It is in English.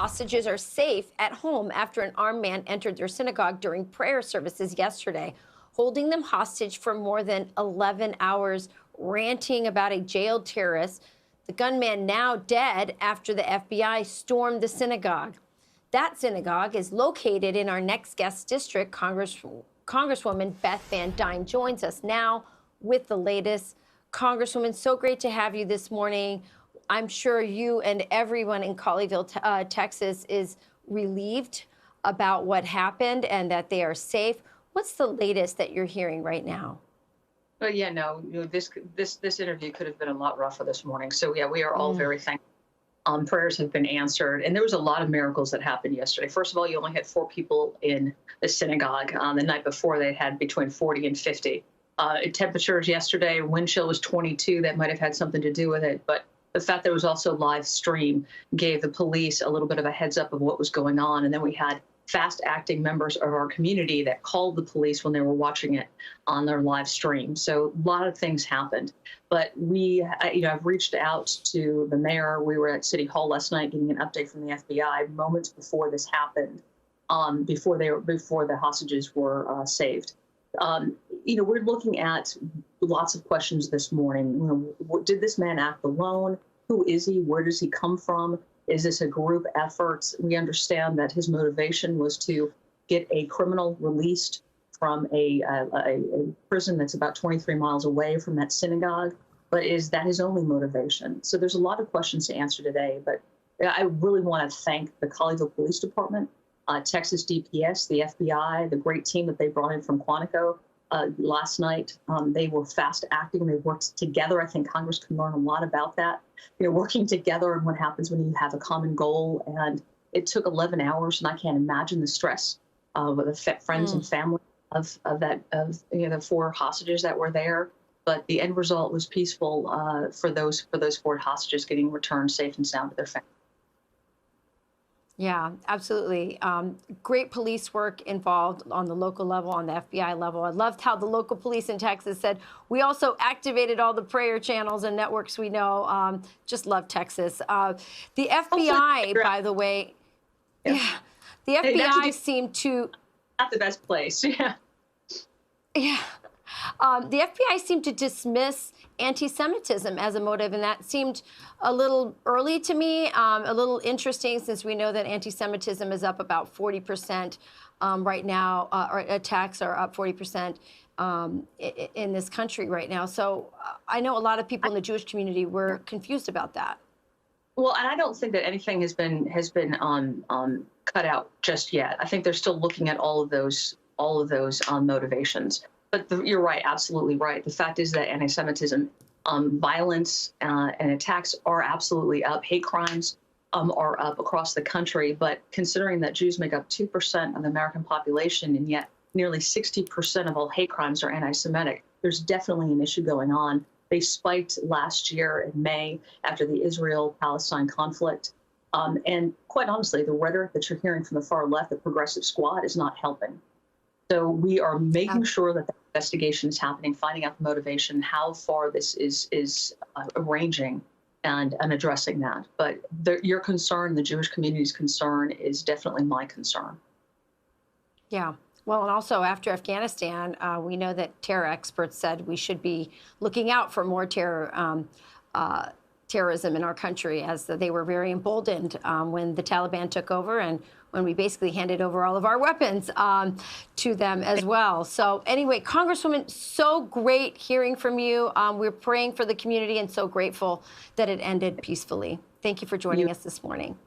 hostages are safe at home after an armed man entered their synagogue during prayer services yesterday, holding them hostage for more than 11 hours, ranting about a jailed terrorist. The gunman now dead after the FBI stormed the synagogue. That synagogue is located in our next guest district. Congresswoman Beth Van Duyne joins us now with the latest. Congresswoman, so great to have you this morning. I'm sure you and everyone in Colleyville, Texas, is relieved about what happened and that they are safe. What's the latest that you're hearing right now? Well, yeah, no, this interview could have been a lot rougher this morning. So yeah, we are all very thankful. Prayers have been answered, and there was a lot of miracles that happened yesterday. First of all, you only had 4 people in the synagogue. The night before, they had between 40 and 50. Temperatures yesterday, wind chill was 22. That might have had something to do with it, but the fact there was also live stream gave the police a little bit of a heads up of what was going on. And then we had fast-acting members of our community that called the police when they were watching it on their live stream. So a lot of things happened. But I've reached out to the mayor. We were at City Hall last night getting an update from the FBI moments before this happened, before the hostages were saved. We're looking at lots of questions this morning. Did this man act alone? Who is he? Where does he come from? Is this a group effort? We understand that his motivation was to get a criminal released from a prison that's about 23 miles away from that synagogue. But is that his only motivation? So there's a lot of questions to answer today. But I really want to thank the Colleyville Police Department, Texas DPS, the FBI, the great team that they brought in from Quantico last night. They were fast acting. They worked together. I think Congress can learn a lot about that. Working together and what happens when you have a common goal. And it took 11 hours, and I can't imagine the stress with the friends and family of the 4 hostages that were there. But the end result was peaceful for those 4 hostages getting returned safe and sound to their families. Yeah, absolutely. Great police work involved on the local level, on the FBI level. I loved how the local police in Texas said, we also activated all the prayer channels and networks we know. Just love Texas. The FBI, by the way, the FBI seemed to... Not the best place, yeah. Yeah. The FBI seemed to dismiss anti-Semitism as a motive, and that seemed a little early to me, a little interesting, since we know that anti-Semitism is up about 40% right now, or attacks are up 40% in this country right now. So I know a lot of people in the Jewish community were confused about that. Well, and I don't think that anything has been cut out just yet. I think they're still looking at all of those motivations. But you're right, absolutely right. The fact is that anti-Semitism, violence and attacks are absolutely up. Hate crimes are up across the country. But considering that Jews make up 2% of the American population, and yet nearly 60% of all hate crimes are anti-Semitic, there's definitely an issue going on. They spiked last year in May after the Israel-Palestine conflict. And quite honestly, the rhetoric that you're hearing from the far left, the progressive squad, is not helping. So we are making sure that the investigation is happening, finding out the motivation, how far this is arranging, and addressing that. But your concern, the Jewish community's concern, is definitely my concern. Yeah. Well, and also after Afghanistan, we know that terror experts said we should be looking out for more terrorism in our country, as they were very emboldened when the Taliban took over and when we basically handed over all of our weapons to them as well. So anyway, Congresswoman, so great hearing from you. We're praying for the community and so grateful that it ended peacefully. Thank you for joining us this morning.